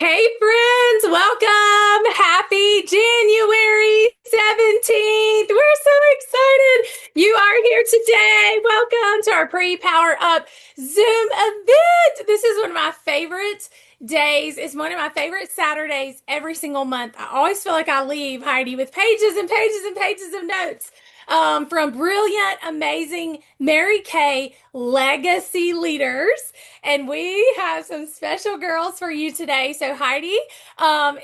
Hey friends, welcome. Happy January 17th. We're so excited. You are here today. Welcome to our Pre-Power Up Zoom event. This is one of my favorite days. It's one of my favorite Saturdays every single month. I always feel like I leave, Heidi, with pages and pages and pages of notes from brilliant, amazing Mary Kay legacy leaders. And we have some special girls for you today. So Heidi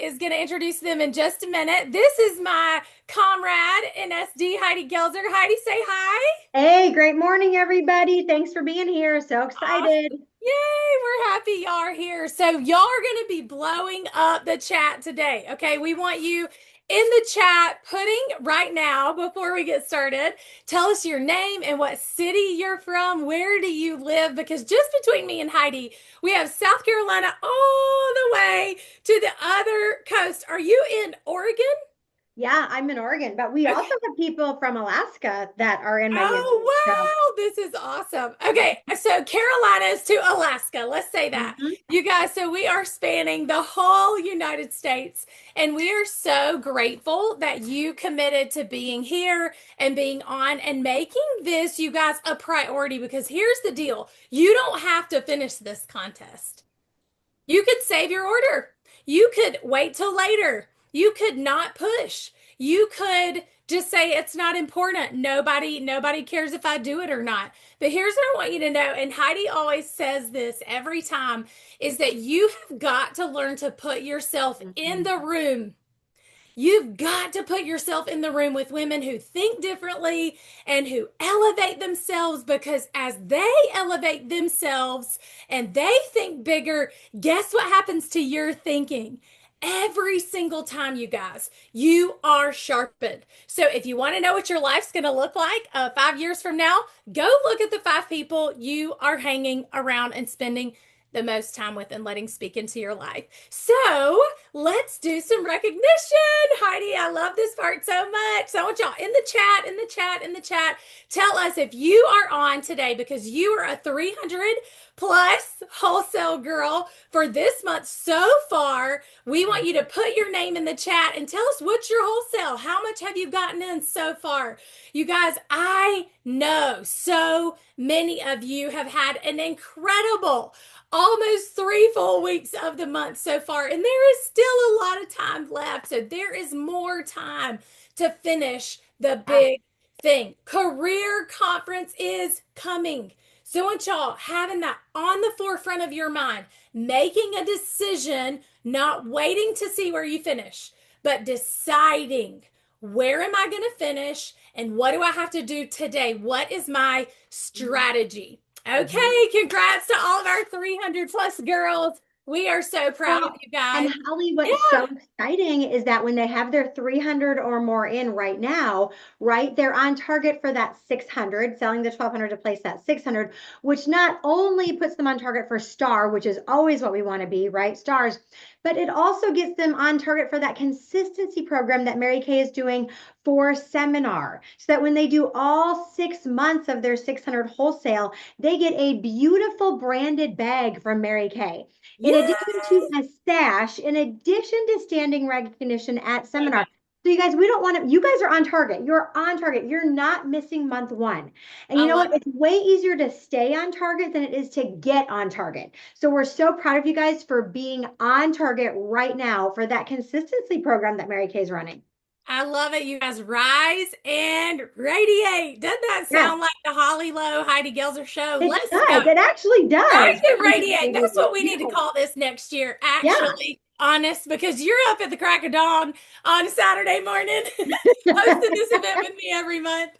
is going to introduce them in just a minute. This is my comrade in SD, Heidi Gelzer. Heidi, say hi. Hey, great morning, everybody. Thanks for being here. So Awesome. excited. Yay, we're happy y'all are here. So y'all are going to be blowing up the chat today. Okay, we want you in the chat putting right now before we get started. Tell us your name and what city you're from. Where do you live? Because just between me and Heidi, we have South Carolina all the way to the other coast. Are you in Oregon? Yeah, I'm in Oregon, but we also Okay. have people from Alaska that are in my unit. So, Oh, wow. This is awesome. Okay. So Carolinas to Alaska. Let's say that. mhm. You guys, so we are spanning the whole United States, and we are so grateful that you committed to being here and being on and making this, you guys, a priority because here's the deal. You don't have to finish this contest. You could save your order. You could wait till later. You could not push. You could just say it's not important. Nobody cares if I do it or not. But here's what I want you to know, and Heidi always says this every time, is that you have got to learn to put yourself in Mhm. the room. You've got to put yourself in the room with women who think differently and who elevate themselves because as they elevate themselves and they think bigger, guess what happens to your thinking? Every single time, you guys, you are sharpened. So, if you want to know what your life's going to look like 5 years from now, go look at the five people you are hanging around and spending the most time with and letting speak into your life. So, let's do some recognition. Heidi, I love this part so much. So I want y'all in the chat, in the chat, in the chat. Tell us if you are on today because you are a 300 plus wholesale girl for this month so far. We want you to put your name in the chat and tell us what's your wholesale. How much have you gotten in so far? You guys, I know so many of you have had an incredible almost 3 full weeks of the month so far, and there is still a lot of time left. So there is more time to finish the Yeah. big thing. Career conference is coming. So I want y'all having that on the forefront of your mind, making a decision, not waiting to see where you finish, but deciding where am I going to finish and what do I have to do today? What is my strategy? Mhm. Okay, congrats to all of our 300 plus girls. We are so proud of Well, you and guys. Holly, what's so Yeah. exciting is that when they have their 300 or more in right now, right, they're on target for that 600, selling the 1200 to place that 600, which not only puts them on target for star, which is always what we want to be, right? Stars, but it also gets them on target for that consistency program that Mary Kay is doing for seminar. So that when they do all 6 months of their 600 wholesale, they get a beautiful branded bag from Mary Kay. In addition to Yes. a stash, in addition to standing recognition at Okay. seminar. So you guys, we don't want to, you guys are on target. You're on target. You're not missing month one. And I you know love what? it. It's way easier to stay on target than it is to get on target. So we're so proud of you guys for being on target right now for that consistency program that Mary Kay is running. I love it. You guys rise and radiate. Doesn't that Yes, sound like the Holly Lowe, Heidi Gelzer show? it Let's go. does. It actually Rise does. and radiate. That's what we need to Yeah. call this next year. Yeah. Actually, honest, because you're up at the crack of dawn on Saturday morning, hosting this event with me every month.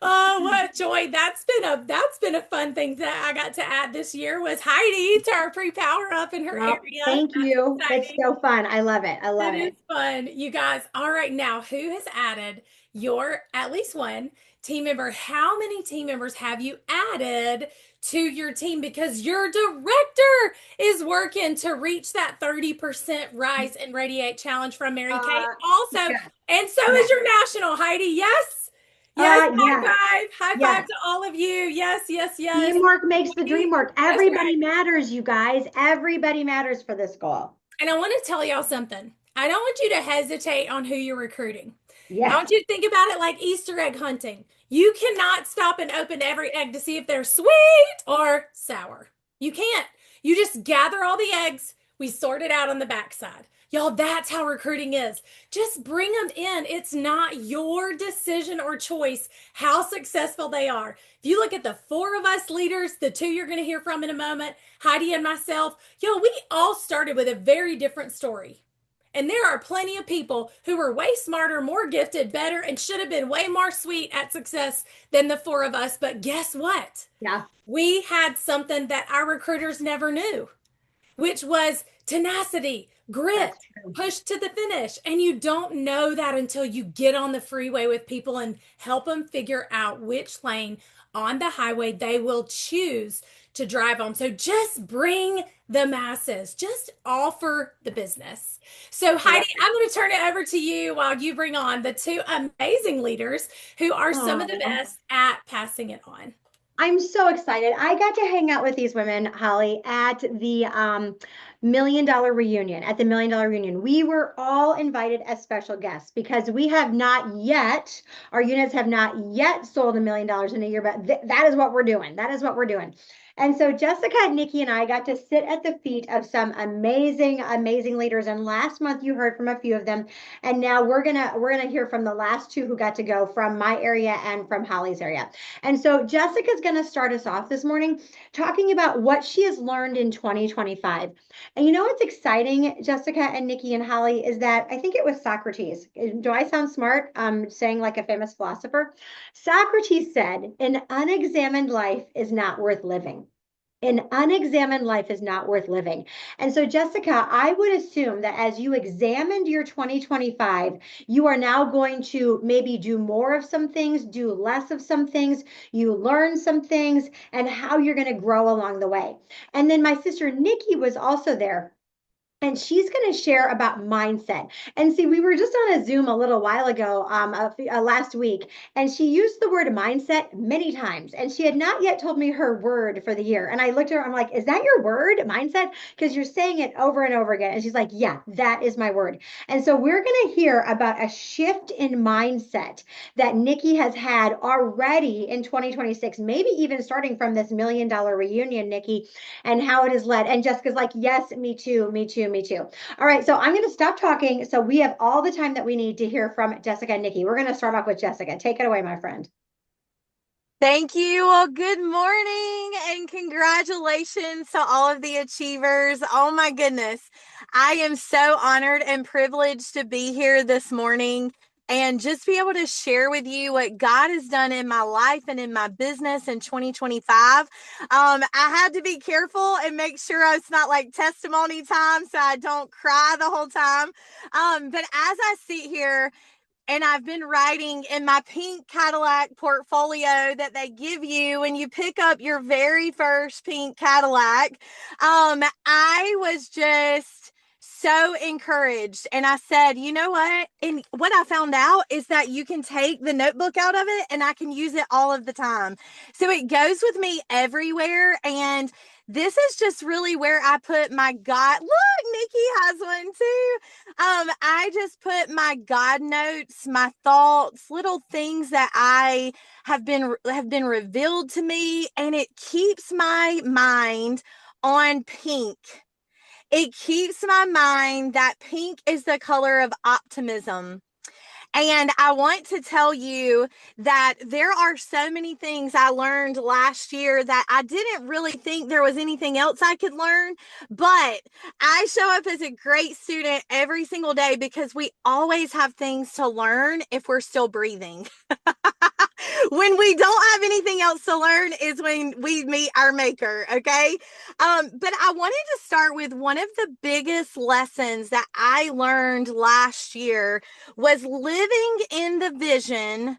Oh, what a joy! That's been a fun thing that I got to add this year was Heidi to our pre-power up in her Well, area. thank That's you. It's exciting. so fun. I love it. I love That is it. fun. You guys, all right, now who has added your at least one team member? How many team members have you added to your team? Because your director is working to reach that 30% rise and radiate challenge from Mary Kay. Uh, Also, yeah, and so yeah, is your national, Heidi. Yes. Yes, high yes, five. High five yes. to all of you. Yes, yes, yes. Teamwork makes the dream work. That's Everybody right. matters, you guys. Everybody matters for this goal. And I want to tell y'all something. I don't want you to hesitate on who you're recruiting. I Yes. want you to think about it like Easter egg hunting. You cannot stop and open every egg to see if they're sweet or sour. You can't. You just gather all the eggs. We sort it out on the backside. Y'all, that's how recruiting is. Just bring them in. It's not your decision or choice how successful they are. If you look at the four of us leaders, the two you're going to hear from in a moment, Heidi and myself, y'all, we all started with a very different story. And there are plenty of people who were way smarter, more gifted, better, and should have been way more sweet at success than the four of us. But guess what? Yeah, We had something that our recruiters never knew, which was tenacity, that's grit, true. push to the finish. And you don't know that until you get on the freeway with people and help them figure out which lane on the highway they will choose to drive on. So just bring the masses, just offer the business. So, Love Heidi, I'm going to turn it over to you while you bring on the two amazing leaders who are some of the it. best at passing it on. I'm so excited. I got to hang out with these women, Holly, at the $1 million reunion. At the $1 million reunion, we were all invited as special guests because we have not yet, our units have not yet sold $1 million in a year, but that is what we're doing. That is what we're doing. And so Jessica, Nikki, and I got to sit at the feet of some amazing, amazing leaders. And last month you heard from a few of them, and now we're gonna hear from the last two who got to go from my area and from Holly's area. And so Jessica's going to start us off this morning talking about what she has learned in 2025. And you know what's exciting, Jessica and Nikki and Holly, is that I think it was Socrates. Do I sound smart saying like a famous philosopher? Socrates said, an unexamined life is not worth living. An unexamined life is not worth living. And so, Jessica, I would assume that as you examined your 2025, you are now going to maybe do more of some things, do less of some things, you learn some things, and how you're going to grow along the way. And then my sister Nikki was also there, and she's going to share about mindset. And see, we were just on a Zoom a little while ago, last week, and she used the word mindset many times, and she had not yet told me her word for the year. And I looked at her, I'm like, is that your word, mindset? Because you're saying it over and over again. And she's like, yeah, that is my word. And so we're going to hear about a shift in mindset that Nikki has had already in 2026, maybe even starting from this $1 million reunion, Nikki, and how it is led. And Jessica's like, yes, me too, me too, me too. All right, so I'm going to stop talking. So we have all the time that we need to hear from Jessica and Nikki. We're going to start off with Jessica. Take it away, my friend. Thank you. Well, good morning and congratulations to all of the achievers. Oh my goodness. I am so honored and privileged to be here this morning and just be able to share with you what God has done in my life and in my business in 2025. I had to be careful and make sure it's not like testimony time so I don't cry the whole time. But as I sit here, and I've been writing in my pink Cadillac portfolio that they give you when you pick up your very first pink Cadillac. I was just so encouraged. And I said, you know what? And what I found out is that you can take the notebook out of it and I can use it all of the time. So it goes with me everywhere. And this is just really where I put my God. Look, Nikki has one too. I just put my God notes, my thoughts, little things that I have been revealed to me, and it keeps my mind on pink. It keeps my mind that pink is the color of optimism. And I want to tell you that there are so many things I learned last year that I didn't really think there was anything else I could learn. But I show up as a great student every single day because we always have things to learn if we're still breathing. When we don't have anything else to learn is when we meet our maker. Okay. But I wanted to start with one of the biggest lessons that I learned last year was living in the vision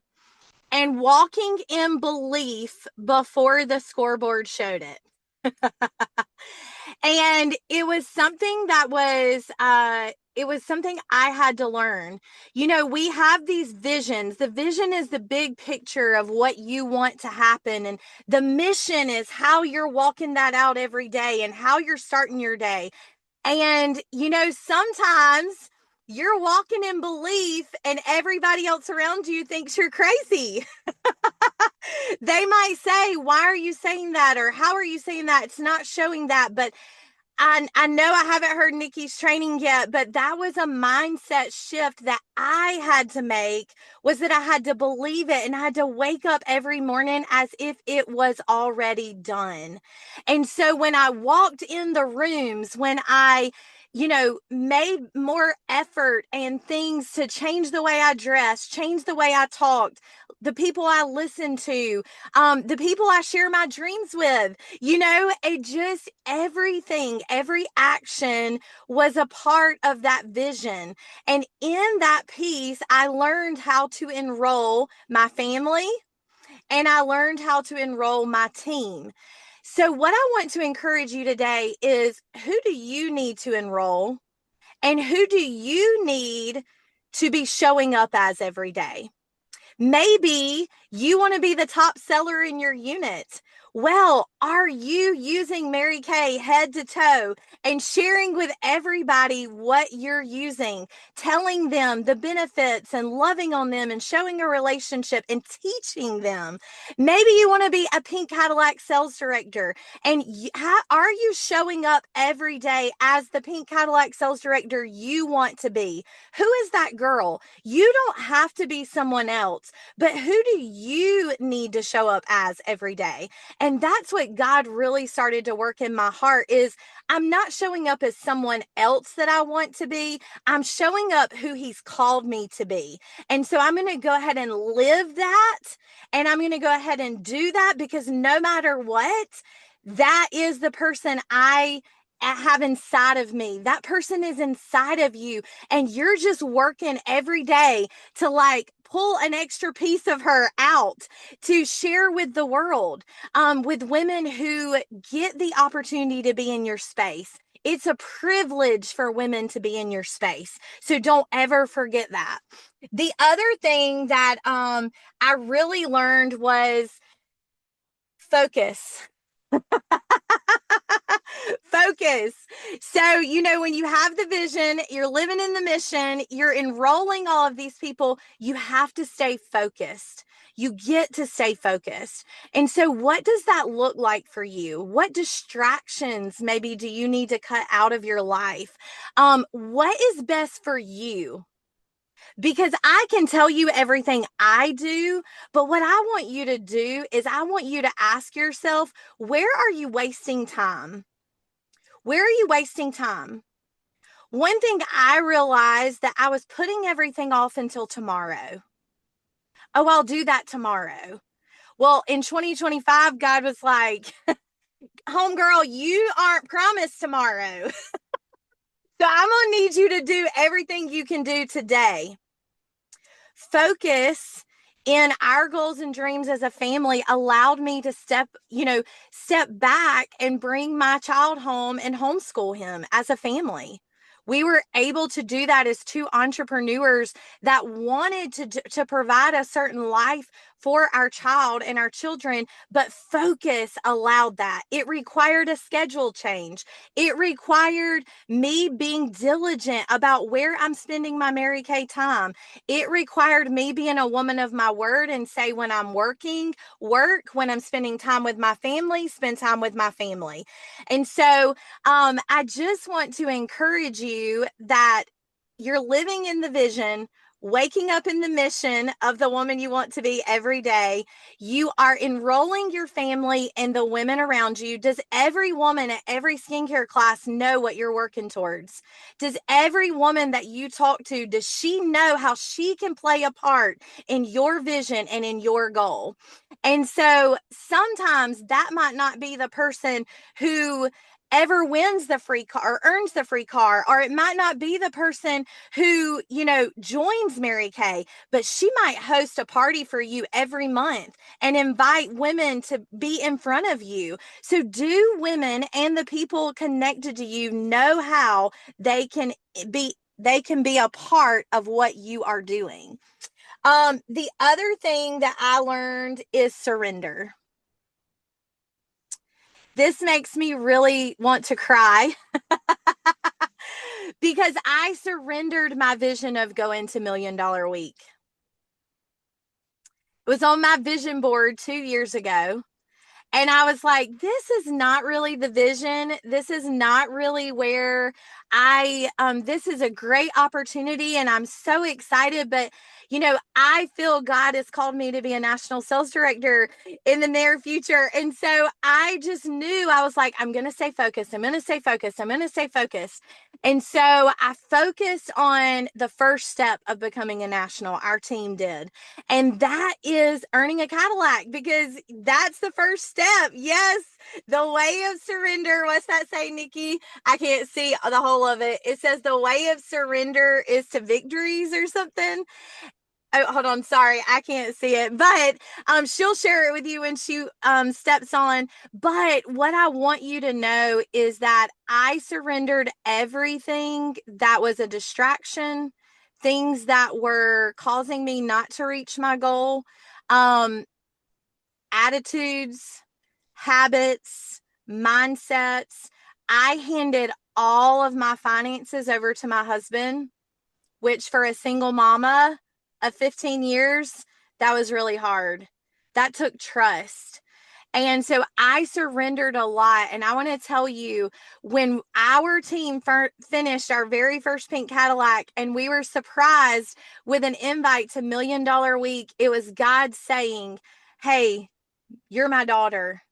and walking in belief before the scoreboard showed it. And it was something I had to learn. You know, we have these visions. The vision is the big picture of what you want to happen. And the mission is how you're walking that out every day and how you're starting your day. And, sometimes you're walking in belief and everybody else around you thinks you're crazy. They might say, "Why are you saying that?" Or "How are you saying that?" It's not showing that. But I know I haven't heard Nikki's training yet, but that was a mindset shift that I had to make, was that I had to believe it and I had to wake up every morning as if it was already done. And so when I walked in the rooms, when I made more effort and things to change the way I dressed, change the way I talked, the people I listened to, the people I share my dreams with, it just everything, every action was a part of that vision. And in that piece, I learned how to enroll my family and I learned how to enroll my team. So, what I want to encourage you today is, who do you need to enroll and who do you need to be showing up as every day? Maybe you want to be the top seller in your unit. Well, are you using Mary Kay head to toe and sharing with everybody what you're using, telling them the benefits and loving on them and showing a relationship and teaching them? Maybe you want to be a pink Cadillac sales director, and how are you showing up every day as the pink Cadillac sales director you want to be? Who is that girl? You don't have to be someone else, but who do you need to show up as every day? And that's what God really started to work in my heart, is I'm not showing up as someone else that I want to be. I'm showing up who he's called me to be. And so I'm going to go ahead and live that. And I'm going to go ahead and do that, because no matter what, that is the person I have inside of me. That person is inside of you. And you're just working every day to pull an extra piece of her out to share with the world, with women who get the opportunity to be in your space. It's a privilege for women to be in your space. So don't ever forget that. The other thing that I really learned was focus. Focus. So, when you have the vision, you're living in the mission, you're enrolling all of these people, you have to stay focused. You get to stay focused. And so, what does that look like for you? What distractions maybe do you need to cut out of your life? What is best for you? Because I can tell you everything I do, but what I want you to do is I want you to ask yourself, where are you wasting time? Where are you wasting time? One thing I realized, that I was putting everything off until tomorrow. Oh, I'll do that tomorrow. Well, in 2025, God was like, homegirl, you aren't promised tomorrow. So I'm going to need you to do everything you can do today. Focus in our goals and dreams as a family allowed me to step back and bring my child home and homeschool him as a family. We were able to do that as two entrepreneurs that wanted to provide a certain life for our child and our children, but focus allowed that. It required a schedule change. It required me being diligent about where I'm spending my Mary Kay time. It required me being a woman of my word and say, when I'm working, work; when I'm spending time with my family, spend time with my family. And so I just want to encourage you that you're living in the vision, waking up in the mission of the woman you want to be every day. You are enrolling your family and the women around you. Does every woman at every skincare class know what you're working towards? Does every woman that you talk to, does she know how she can play a part in your vision and in your goal? And so sometimes that might not be the person who ever wins the free car or earns the free car, or it might not be the person who joins Mary Kay, but she might host a party for you every month and invite women to be in front of you. So do women and the people connected to you know how they can be a part of what you are doing? The other thing that I learned is surrender. This makes me really want to cry because I surrendered my vision of going to $1 million week. It was on my vision board 2 years ago. And I was like, this is not really the vision. This is not really where this is a great opportunity and I'm so excited. But, I feel God has called me to be a national sales director in the near future. And so I just knew, I was like, I'm going to stay focused. I'm going to stay focused. I'm going to stay focused. And so I focused on the first step of becoming a national. Our team did. And that is earning a Cadillac, because that's the first step. Yes, the way of surrender. What's that say, Nikki? I can't see the whole of it. It says the way of surrender is to victories or something. Oh, hold on. Sorry, I can't see it, but she'll share it with you when she steps on. But what I want you to know is that I surrendered everything that was a distraction, things that were causing me not to reach my goal, um, attitudes, habits, mindsets. I handed all of my finances over to my husband, which for a single mama of 15 years, that was really hard. That took trust. And so I surrendered a lot. And I want to tell you, when our team finished our very first pink Cadillac and we were surprised with an invite to $1 Million Week, it was God saying, hey, you're my daughter.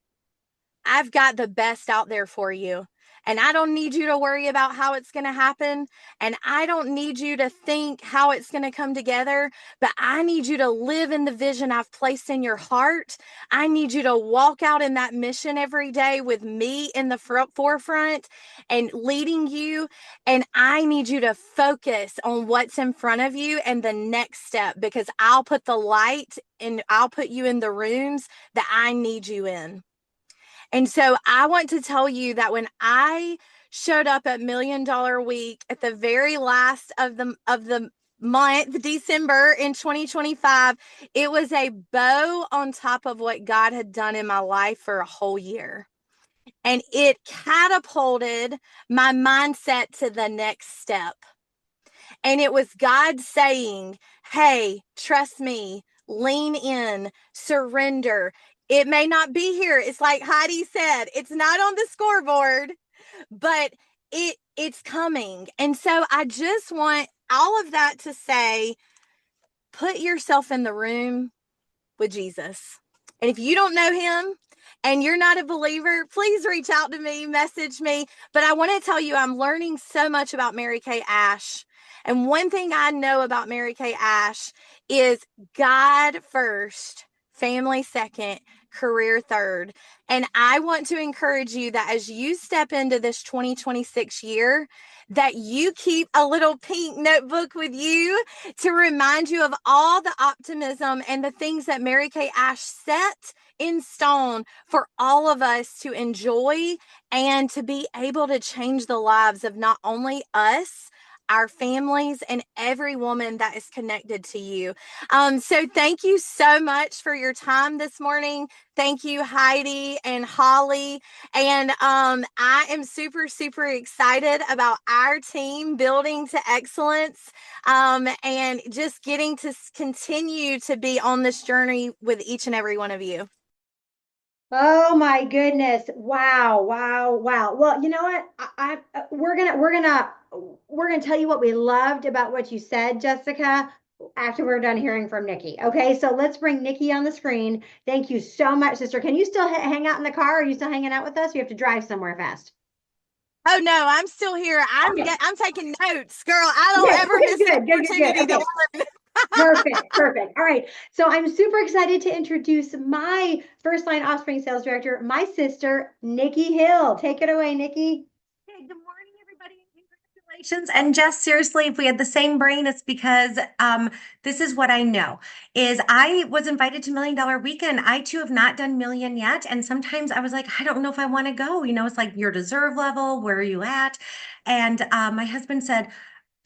I've got the best out there for you. And I don't need you to worry about how it's going to happen. And I don't need you to think how it's going to come together. But I need you to live in the vision I've placed in your heart. I need you to walk out in that mission every day with me in the forefront and leading you. And I need you to focus on what's in front of you and the next step, because I'll put the light and I'll put you in the rooms that I need you in. And so I want to tell you that when I showed up at $1 Million Week at the very last of the month, December in 2025, it was a bow on top of what God had done in my life for a whole year. And it catapulted my mindset to the next step. And it was God saying, hey, trust me, lean in, surrender. It may not be here. It's like Heidi said, it's not on the scoreboard, but it's coming. And so I just want all of that to say, put yourself in the room with Jesus. And if you don't know him and you're not a believer, please reach out to me, message me. But I want to tell you, I'm learning so much about Mary Kay Ash. And one thing I know about Mary Kay Ash is God first, family second, career third. And I want to encourage you that as you step into this 2026 year, that you keep a little pink notebook with you to remind you of all the optimism and the things that Mary Kay Ash set in stone for all of us to enjoy and to be able to change the lives of not only us, our families, and every woman that is connected to you. So thank you so much for your time this morning. Thank you, Heidi and Holly. And I am super, super excited about our team building to excellence, and just getting to continue to be on this journey with each and every one of you. Oh my goodness. Wow, wow, wow. Well, you know what? We're gonna tell you what we loved about what you said, Jessica, after we're done hearing from Nikki. Okay, so let's bring Nikki on the screen. Thank you so much, sister. Can you still hang out in the car? Are you still hanging out with us? You have to drive somewhere fast. Oh no, I'm still here. Okay. I'm taking notes, girl. I don't Good, ever good, miss an good, good, good, good. opportunity to Okay. learn. Perfect, perfect. All right. So I'm super excited to introduce my first line offspring sales director, my sister, Nikki Hill. Take it away, Nikki. Hey, good morning, everybody, and congratulations. And Jess, seriously, if we had the same brain, it's because this is what I know is I was invited to $1 Million Weekend. I too have not done million yet. And sometimes I was like, I don't know if I want to go. It's like your deserve level, where are you at? And my husband said,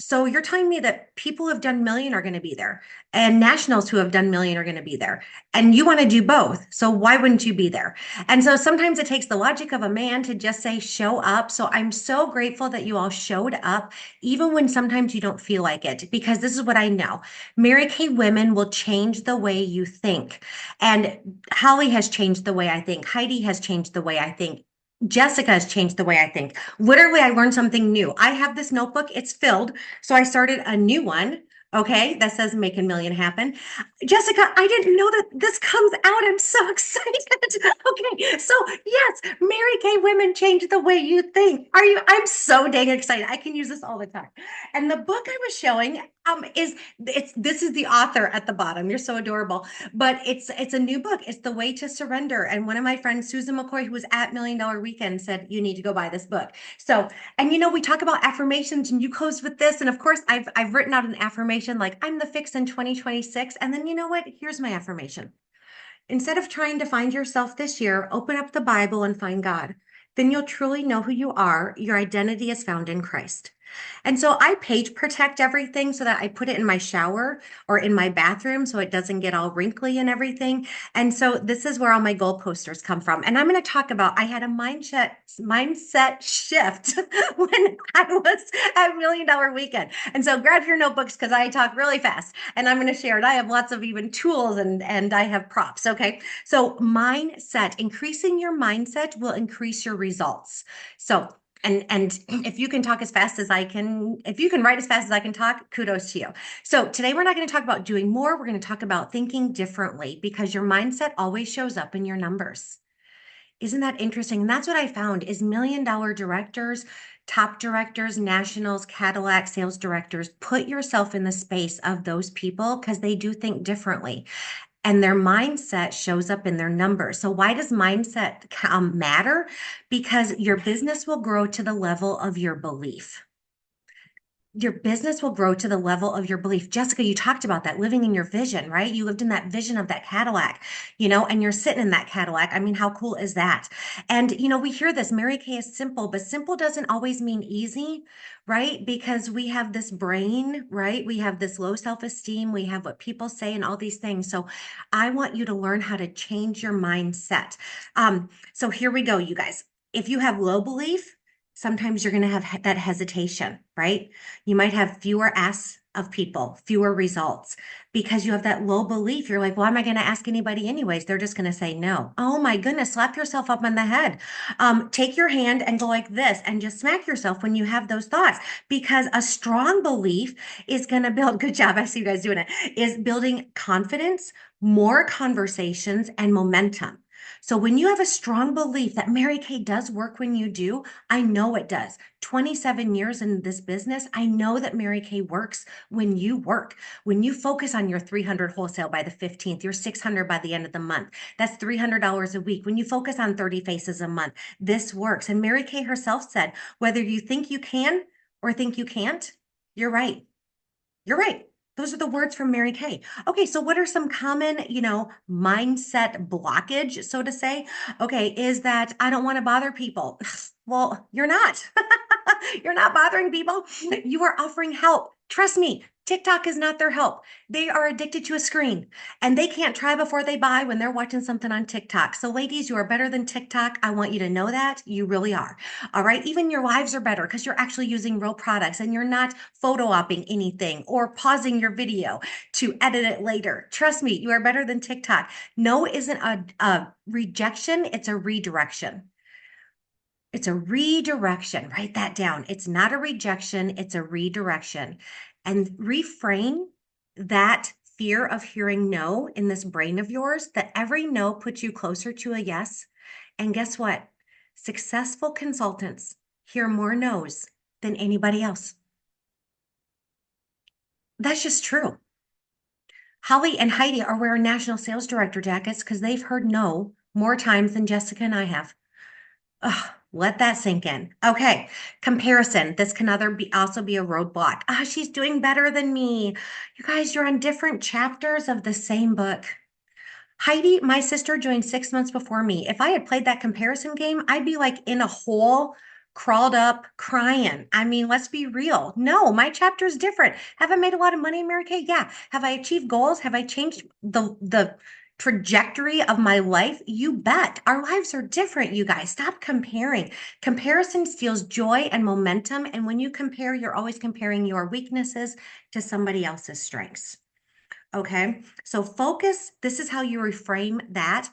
So you're telling me that people who have done million are going to be there and nationals who have done million are going to be there. And you want to do both. So why wouldn't you be there? And so sometimes it takes the logic of a man to just say, show up. So I'm so grateful that you all showed up, even when sometimes you don't feel like it, because this is what I know. Mary Kay women will change the way you think. And Holly has changed the way I think. Heidi has changed the way I think. Jessica has changed the way I think. Literally, I learned something new. I have this notebook, it's filled. So I started a new one, okay, that says make a million happen. Jessica, I didn't know that this comes out. I'm so excited. Okay, so yes, Mary Kay women change the way you think. Are you? I'm so dang excited. I can use this all the time. And the book I was showing is it's this is the author at the bottom. You're so adorable. But it's a new book. It's The Way to Surrender. And one of my friends, Susan McCoy, who was at Million Dollar Weekend, said you need to go buy this book. So, and we talk about affirmations and you close with this. And of course, I've written out an affirmation like I'm the fix in 2026. And then you know what? Here's my affirmation. Instead of trying to find yourself this year, open up the Bible and find God. Then you'll truly know who you are. Your identity is found in Christ. And so I page protect everything so that I put it in my shower or in my bathroom so it doesn't get all wrinkly and everything. And so this is where all my goal posters come from. And I'm going to talk about I had a mindset shift when I was at Million Dollar Weekend. And so grab your notebooks because I talk really fast and I'm going to share it. I have lots of even tools and I have props. Okay. So mindset, increasing your mindset will increase your results. So and if you can talk as fast as I can, if you can write as fast as I can talk, kudos to you. So today we're not going to talk about doing more. We're going to talk about thinking differently because your mindset always shows up in your numbers. Isn't that interesting? And that's what I found is million dollar directors, top directors, nationals, Cadillac sales directors, put yourself in the space of those people because they do think differently and their mindset shows up in their numbers. So why does mindset matter? Because your business will grow to the level of your belief. Your business will grow to the level of your belief. Jessica, you talked about that living in your vision, right? You lived in that vision of that Cadillac, and you're sitting in that Cadillac. I mean, how cool is that? And, we hear this Mary Kay is simple, but simple doesn't always mean easy, right? Because we have this brain, right? We have this low self-esteem. We have what people say and all these things. So I want you to learn how to change your mindset. So here we go, you guys. If you have low belief, sometimes you're going to have that hesitation, right? You might have fewer asks of people, fewer results because you have that low belief. You're like, well, am I going to ask anybody anyways? They're just going to say no. Oh my goodness, slap yourself up on the head. Take your hand and go like this and just smack yourself when you have those thoughts because a strong belief is going to build, good job, I see you guys doing it, is building confidence, more conversations, and momentum. So when you have a strong belief that Mary Kay does work when you do, I know it does. 27 years in this business, I know that Mary Kay works when you work. When you focus on your 300 wholesale by the 15th, your 600 by the end of the month, that's $300 a week. When you focus on 30 faces a month, this works. And Mary Kay herself said, whether you think you can or think you can't, you're right. You're right. Those are the words from Mary Kay. Okay, so what are some common, mindset blockage, so to say? Okay, is that I don't want to bother people. Well, you're not. You're not bothering people. You are offering help. Trust me, TikTok is not their help. They are addicted to a screen and they can't try before they buy when they're watching something on TikTok. So, ladies, you are better than TikTok. I want you to know that. You really are. All right. Even your lives are better because you're actually using real products and you're not photo opping anything or pausing your video to edit it later. Trust me, you are better than TikTok. No isn't a rejection, it's a redirection. It's a redirection. Write that down. It's not a rejection, it's a redirection. And reframe that fear of hearing no in this brain of yours, that every no puts you closer to a yes. And guess what? Successful consultants hear more no's than anybody else. That's just true. Holly and Heidi are wearing national sales director jackets because they've heard no more times than Jessica and I have. Ugh, let that sink in. Okay, comparison. This can also be a roadblock. She's doing better than me. You guys, you're on different chapters of the same book. Heidi, my sister, joined 6 months before me. If I had played that comparison game, I'd be like in a hole crawled up crying. I mean, let's be real. No, my chapter is different. Have I made a lot of money, Mary Kay? Yeah. Have I achieved goals? Have I changed the trajectory of my life? You bet. Our lives are different, you guys. Stop comparing. Comparison steals joy and momentum. And when you compare, you're always comparing your weaknesses to somebody else's strengths. Okay. So focus. This is how you reframe that.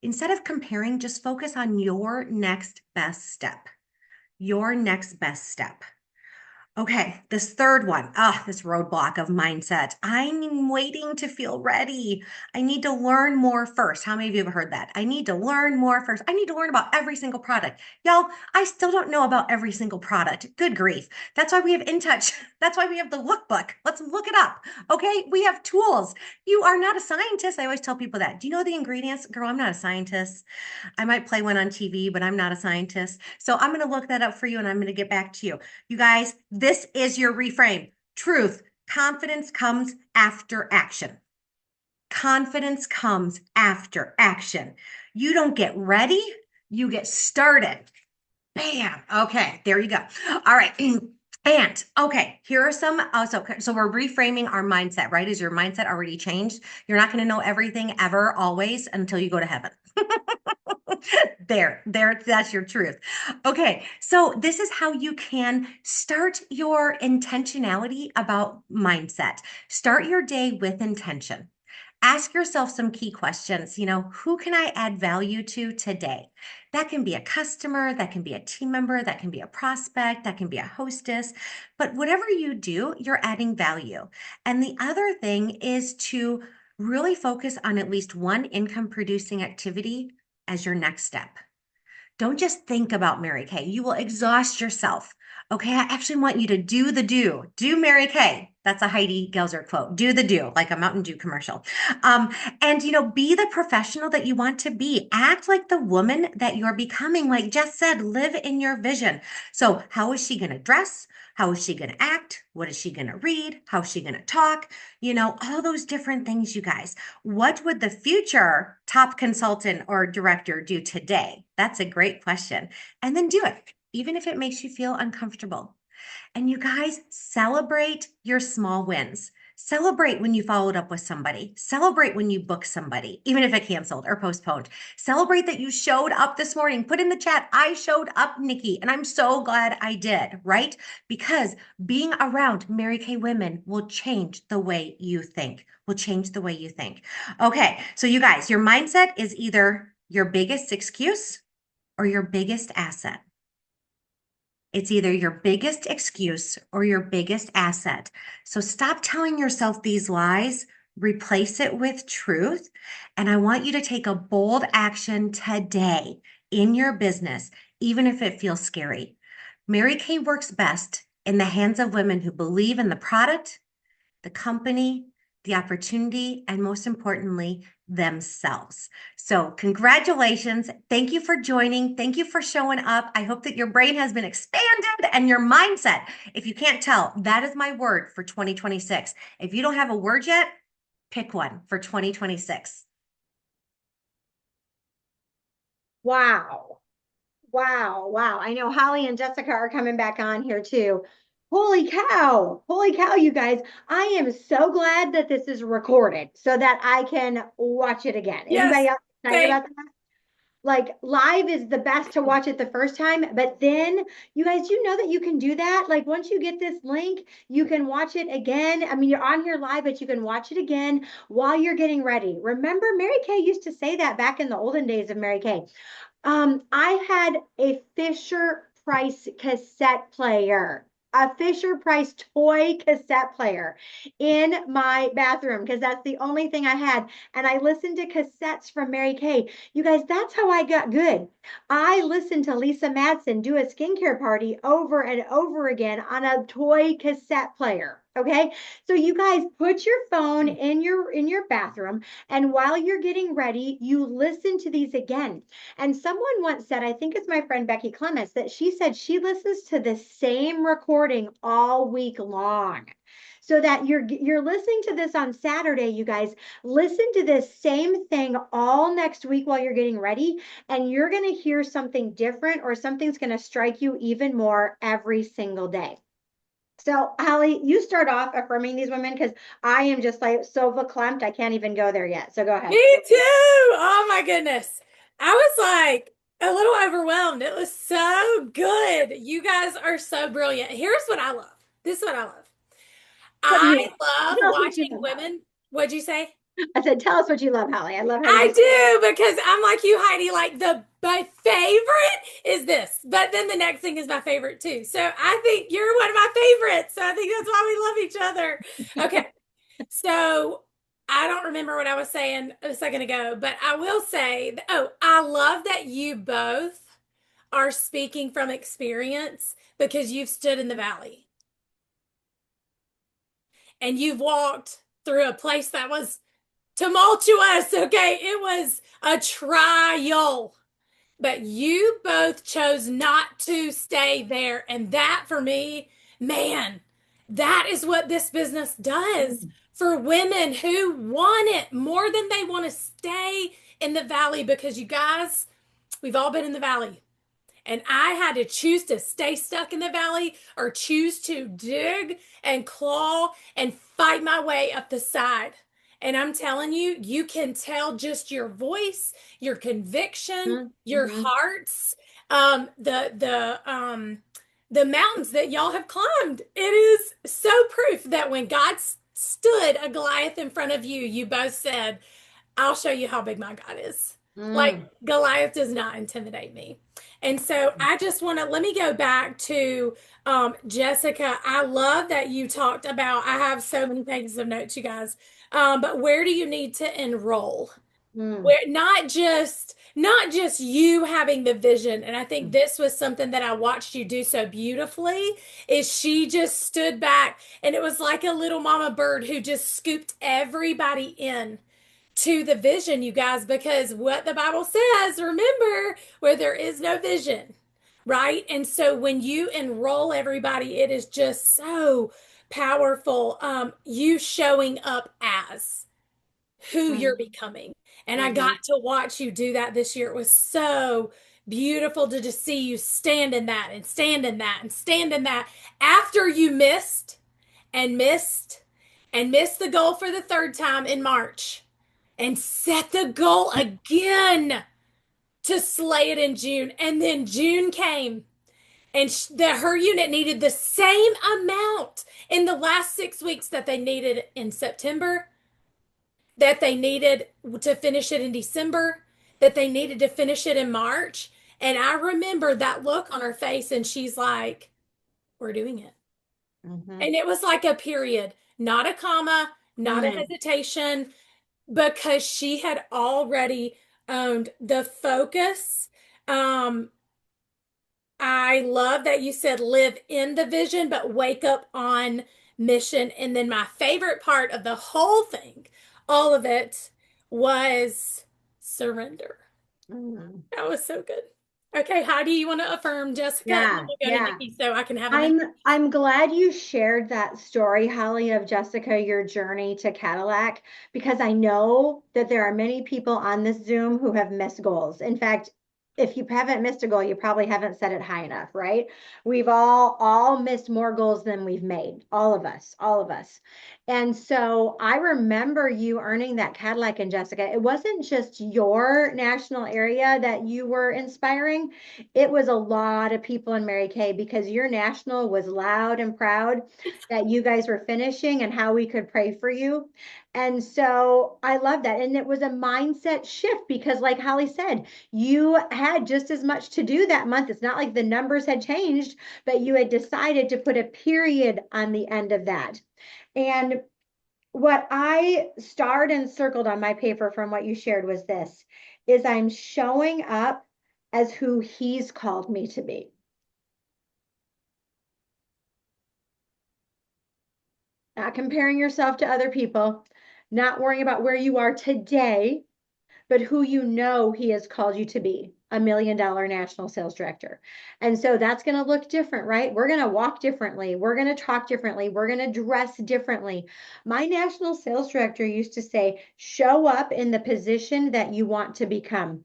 Instead of comparing, just focus on your next best step. Your next best step. Okay, this third one, this roadblock of mindset. I'm waiting to feel ready. I need to learn more first. How many of you have heard that? I need to learn more first. I need to learn about every single product. Y'all, I still don't know about every single product. Good grief. That's why we have In Touch. That's why we have the lookbook. Let's look it up. Okay, we have tools. You are not a scientist. I always tell people that. Do you know the ingredients? Girl, I'm not a scientist. I might play one on TV, but I'm not a scientist. So I'm going to look that up for you and I'm going to get back to you. You guys, this is your reframe. Truth. Confidence comes after action. Confidence comes after action. You don't get ready, you get started. Bam. Okay, there you go. All right. And okay, here are some. So we're reframing our mindset, right? Is your mindset already changed? You're not going to know everything ever, always until you go to heaven. There, that's your truth. Okay, so this is how you can start your intentionality about mindset. Start your day with intention. Ask yourself some key questions. Who can I add value to today? That can be a customer, that can be a team member, that can be a prospect, that can be a hostess. But whatever you do, you're adding value. And the other thing is to really focus on at least one income producing activity as your next step. Don't just think about Mary Kay. You will exhaust yourself. Okay, I actually want you to do the do. Do Mary Kay. That's a Heidi Gelzer quote. Do the do, like a Mountain Dew commercial. And be the professional that you want to be. Act like the woman that you're becoming. Like Jess said, live in your vision. So how is she going to dress? How is she going to act? What is she going to read? How is she going to talk? All those different things, you guys. What would the future top consultant or director do today? That's a great question. And then do it, even if it makes you feel uncomfortable. And you guys, celebrate your small wins. Celebrate when you followed up with somebody. Celebrate when you booked somebody, even if it canceled or postponed. Celebrate that you showed up this morning. Put in the chat, I showed up, Nikki, and I'm so glad I did, right? Because being around Mary Kay women will change the way you think, will change the way you think. Okay, so you guys, your mindset is either your biggest excuse or your biggest asset. It's either your biggest excuse or your biggest asset. So stop telling yourself these lies, replace it with truth. And I want you to take a bold action today in your business, even if it feels scary. Mary Kay works best in the hands of women who believe in the product, the company, the opportunity, and most importantly, themselves. So congratulations. Thank you for joining. Thank you for showing up. I hope that your brain has been expanded and your mindset. If you can't tell, that is my word for 2026. If you don't have a word yet, pick one for 2026. Wow. Wow. Wow. I know Holly and Jessica are coming back on here too. Holy cow. Holy cow, you guys. I am so glad that this is recorded so that I can watch it again. Yes. Anybody else excited Same. about that? Like live is the best to watch it the first time, but then you guys, you know that you can do that. Like once you get this link, you can watch it again. I mean, you're on here live, but you can watch it again while you're getting ready. Remember, Mary Kay used to say that back in the olden days of Mary Kay. I had a Fisher Price cassette player, a Fisher Price toy cassette player in my bathroom because that's the only thing I had. And I listened to cassettes from Mary Kay. You guys, that's how I got good. I listened to Lisa Madsen do a skincare party over and over again on a toy cassette player. Okay. So you guys put your phone in your bathroom, and while you're getting ready, you listen to these again. And someone once said, I think it's my friend Becky Clements, that she said she listens to the same recording recording all week long. So that you're listening to this on Saturday, you guys. Listen to this same thing all next week while you're getting ready, and you're going to hear something different or something's going to strike you even more every single day. So, Holly, you start off affirming these women because I am just like so verklempt. I can't even go there yet. So go ahead. Me too. Oh my goodness. I was like a little overwhelmed. It was so good. You guys are so brilliant. Here's what I love. This is what I love. What do I you love? love Tell us what you watching love, Holly. women. What'd you say? I said, tell us what you love, Holly. I love how you I just do because I'm like you, Heidi. Like my favorite is this, but then the next thing is my favorite too. So I think you're one of my favorites. So I think that's why we love each other. Okay, so I don't remember what I was saying a second ago, but I will say, oh, I love that you both are speaking from experience because you've stood in the valley and you've walked through a place that was tumultuous. Okay, it was a trial. But you both chose not to stay there. And that for me, man, that is what this business does Mm, for women who want it more than they want to stay in the valley. Because you guys, we've all been in the valley. And I had to choose to stay stuck in the valley or choose to dig and claw and fight my way up the side. And I'm telling you, you can tell just your voice, your conviction, your mm-hmm. hearts, the mountains that y'all have climbed. It is so proof that when God stood a Goliath in front of you, you both said, I'll show you how big my God is. Like Mm, Goliath does not intimidate me. And so I just want to let me go back to Jessica. I love that you talked about, I have so many pages of notes, you guys. But where do you need to enroll? mm, Where not just you having the vision, and I think this was something that I watched you do so beautifully, is she just stood back and it was like a little mama bird who just scooped everybody in to the vision, you guys, because what the Bible says, remember, where there is no vision, right? And so when you enroll everybody, it is just so powerful. You showing up as who you're mm, becoming. And I got mm-hmm, to watch you do that this year. It was so beautiful to just see you stand in that and stand in that and stand in that after you missed and missed and missed the goal for the third time in March and set the goal again to slay it in June. And then June came and her unit needed the same amount in the last 6 weeks that they needed in September, that they needed to finish it in December, that they needed to finish it in March. And I remember that look on her face, and she's like, we're doing it. mm-hmm, And it was like a period, not a comma, not a mm, hesitation, because she had already owned the focus. Um, I love that you said live in the vision, but wake up on mission. And then my favorite part of the whole thing, all of it, was surrender. mm. That was so good. Okay, how do you want to affirm Jessica? And then Yeah, we'll go to yeah. Nikki so I can have a minute. I'm glad you shared that story, Holly, of Jessica, your journey to Cadillac, because I know that there are many people on this Zoom who have missed goals. In fact, if you haven't missed a goal, you probably haven't set it high enough, right? We've all missed more goals than we've made. All of us, all of us. And so I remember you earning that Cadillac, and Jessica, it wasn't just your national area that you were inspiring. It was a lot of people in Mary Kay because your national was loud and proud that you guys were finishing and how we could pray for you. And so I love that. And it was a mindset shift because, like Holly said, you had just as much to do that month. It's not like the numbers had changed, but you had decided to put a period on the end of that. And what I starred and circled on my paper from what you shared was this, is I'm showing up as who he's called me to be. Not comparing yourself to other people, not worrying about where you are today, but who you know he has called you to be, $1 million national sales director. And so that's going to look different, right? We're going to walk differently. We're going to talk differently. We're going to dress differently. My national sales director used to say, show up in the position that you want to become.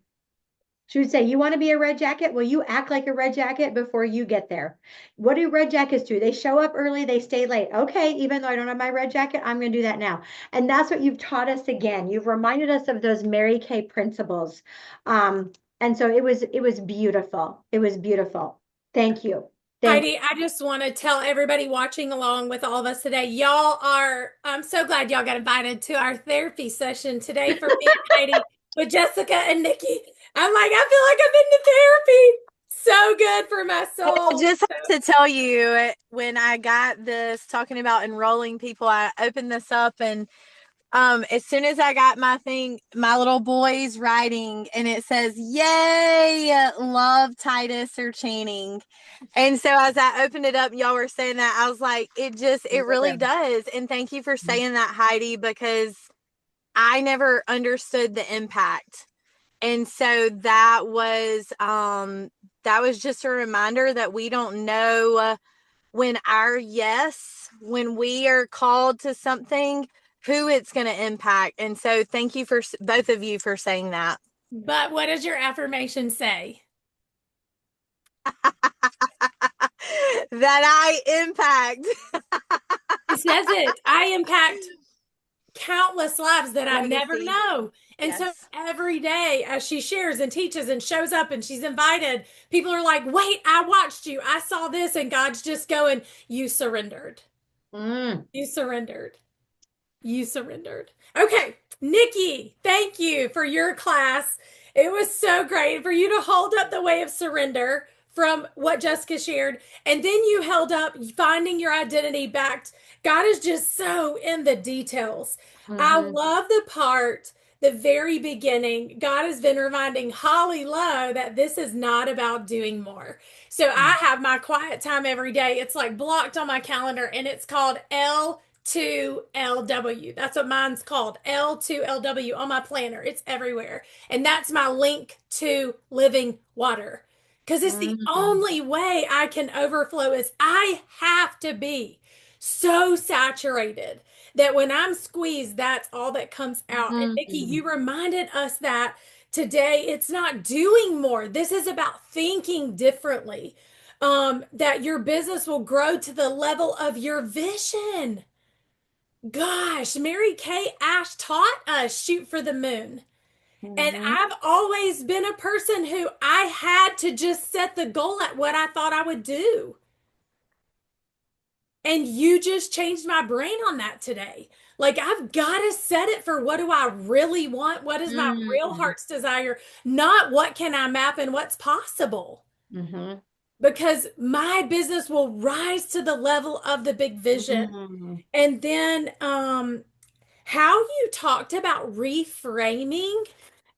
She would say, you want to be a red jacket? Well, you act like a red jacket before you get there. What do red jackets do? They show up early, they stay late. Okay, even though I don't have my red jacket, I'm going to do that now. And that's what you've taught us again. You've reminded us of those Mary Kay principles. And so it was beautiful. It was beautiful. Thank you. Thank Heidi, I just want to tell everybody watching along with all of us today, I'm so glad y'all got invited to our therapy session today for me and Heidi with Jessica and Nikki. I'm like, I feel like I'm in the therapy. So good for my I soul. just have to tell you, when I got this talking about enrolling people, I opened this up and as soon as I got my thing, my little boy's writing and it says, "Yay, love Titus or Channing." And so as I opened it up, y'all were saying that, I was like, it really you. does. And thank you for saying that, Heidi, because I never understood the impact. And so that was just a reminder that we don't know when we are called to something, who it's going to impact. And so thank you for both of you for saying that. But what does your affirmation say? That I impact. It says it. I impact countless lives that I never Legacy. know. And so Yes. every day as she shares and teaches and shows up and she's invited, people are like, wait, I watched you. I saw this. And God's just going, you surrendered. Mm. You surrendered. You surrendered. Okay, Nikki, thank you for your class. It was so great for you to hold up the way of surrender from what Jessica shared. And then you held up finding your identity back. God is just so in the details. I Mm-hmm. love the part, the very beginning. God has been reminding Holly Lowe that this is not about doing more. So I have my quiet time every day. It's like blocked on my calendar and it's called L2LW. That's what mine's called. L2LW on my planner. It's everywhere. And that's my link to living water. Because it's the Mm-hmm. only way I can overflow is I have to be so saturated that when I'm squeezed, that's all that comes out. And Nikki, Mm-hmm. you reminded us that today it's not doing more. This is about thinking differently. That your business will grow to the level of your vision. Gosh, Mary Kay Ash taught us shoot for the moon. And Mm-hmm. I've always been a person who I had to just set the goal at what I thought I would do. And you just changed my brain on that today. Like, I've got to set it for what do I really want? What is my real Mm-hmm. heart's desire? Not what can I map and what's possible. Mm-hmm. Because my business will rise to the level of the big vision. Mm-hmm. And then how you talked about reframing,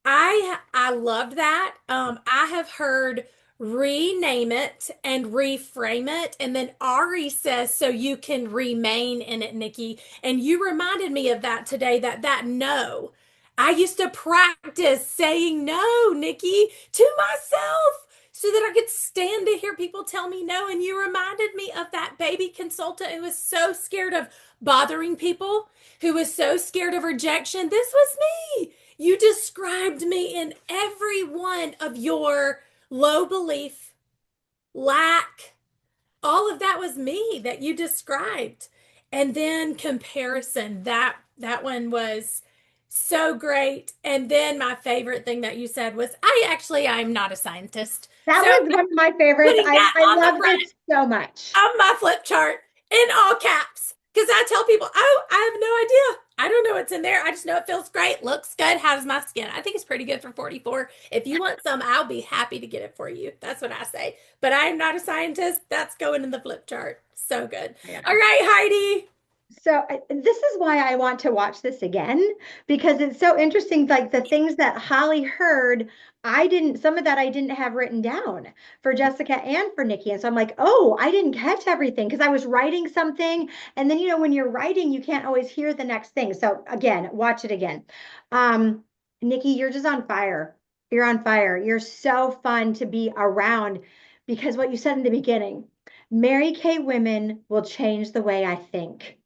I loved that. I have heard rename it and reframe it, and then Ari says so you can remain in it, Nikki. And you reminded me of that today. That no, I used to practice saying no, Nikki, to myself. So that I could stand to hear people tell me no. And you reminded me of that baby consultant who was so scared of bothering people, who was so scared of rejection. This was me. You described me in every one of your low belief, lack, all of that was me that you described. And then comparison, that one was so great. And then my favorite thing that you said was, I'm not a scientist. That So was one of my favorites. putting that I on the loved front it so much. of my flip chart in all caps. Because I tell people, oh, I have no idea. I don't know what's in there. I just know it feels great, looks good. How does my skin? I think it's pretty good for 44. If you want some, I'll be happy to get it for you. That's what I say. But I am not a scientist. That's going in the flip chart. So good. Yeah. All right, Heidi. So this is why I want to watch this again because it's so interesting. Like the things that Holly heard, some of that I didn't have written down for Jessica and for Nikki. And so I'm like, oh, I didn't catch everything because I was writing something. And then, when you're writing, you can't always hear the next thing. So again, watch it again. Um, Nikki, you're just on fire. You're on fire. You're so fun to be around because what you said in the beginning, Mary Kay women will change the way I think.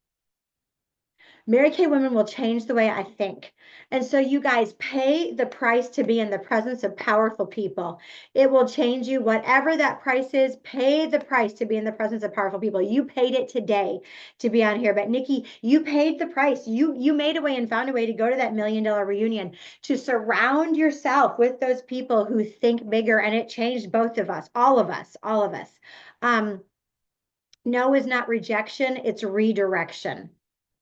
Mary Kay women will change the way I think. And so you guys pay the price to be in the presence of powerful people. It will change you. Whatever that price is, pay the price to be in the presence of powerful people. You paid it today to be on here. But Nikki, you paid the price. You made a way and found a way to go to that $1 million reunion, to surround yourself with those people who think bigger. And it changed both of us, all of us, all of us. Um, no is not rejection, it's redirection.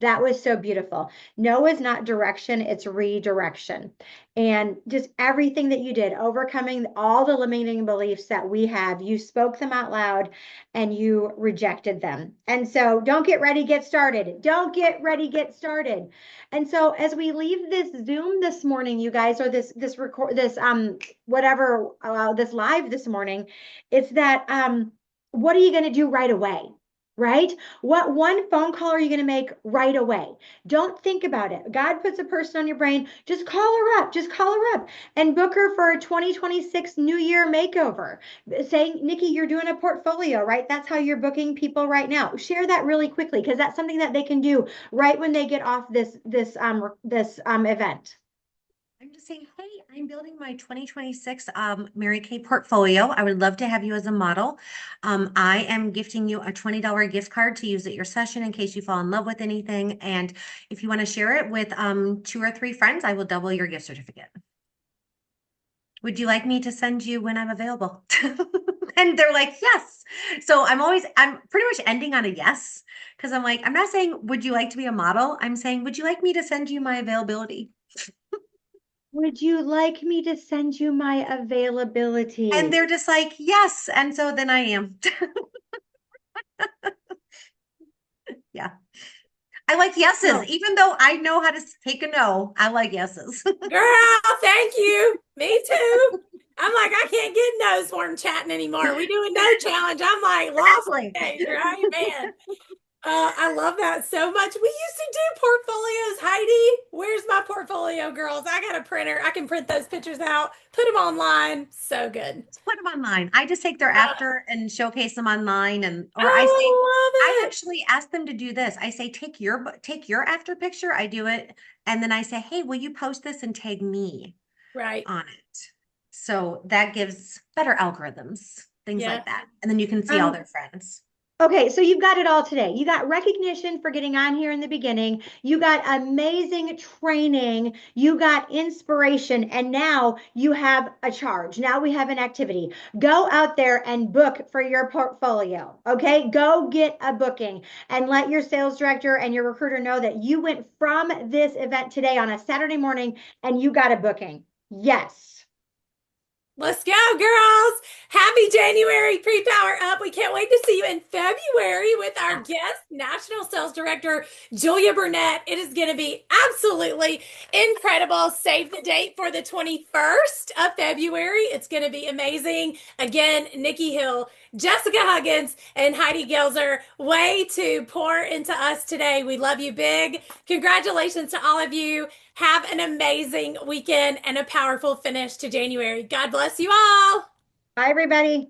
That was so beautiful. No is not direction, it's redirection. And just everything that you did, overcoming all the limiting beliefs that we have, you spoke them out loud and you rejected them. And so don't get ready, get started. Don't get ready, get started. And so as we leave this Zoom this morning, you guys, or this record, this whatever, this live this morning, it's that what are you going to do right away? Right? What one phone call are you going to make right away? Don't think about it. God puts a person on your brain. Just call her up. Just call her up and book her for a 2026 New Year makeover. Saying, Nikki, you're doing a portfolio, right? That's how you're booking people right now. Share that really quickly because that's something that they can do right when they get off this event. I'm just saying, hey, I'm building my 2026 Mary Kay portfolio. I would love to have you as a model. I am gifting you a $20 gift card to use at your session in case you fall in love with anything. And if you want to share it with 2 or 3 friends, I will double your gift certificate. Would you like me to send you when I'm available? And they're like, yes. So I'm pretty much ending on a yes because I'm like, I'm not saying, would you like to be a model? I'm saying, would you like me to send you my availability? Would you like me to send you my And availability? they're just like, yes. And so then I am. Yeah. I like yeses, No. even though I know how to take a no. I like yeses. Girl, thank you. Me too. I'm like, I can't get no swarm chatting anymore. We doing no challenge. I'm like lost Exactly. days, right? Man. I love that so much. We used to do portfolios, Heidi. Where's my portfolio, girls? I got a printer. I can print those pictures out, put them online. So good. Just put them online. I just take their after and showcase them online, or I I love it. actually ask them to do this. I say, take your after picture. I do it, and then I say, hey, will you post this and tag me Right. on it? So that gives better algorithms, things Yeah. like that, and then you can see all Um, their friends. Okay, so you've got it all today. You got recognition for getting on here in the beginning. You got amazing training. You got inspiration. And now you have a charge. Now we have an activity. Go out there and book for your portfolio. Okay, go get a booking and let your sales director and your recruiter know that you went from this event today on a Saturday morning and you got a booking. Yes. Let's go, girls. Happy January pre-power up. We can't wait to see you in February with our guest, National Sales Director, Julia Burnett. It is going to be absolutely incredible. Save the date for the 21st of February. It's going to be amazing. Again, Nikki Hill, Jessica Huggins, and Heidi Gelzer, way to pour into us today. We love you big. Congratulations to all of you. Have an amazing weekend and a powerful finish to January. God bless you all. Bye, everybody.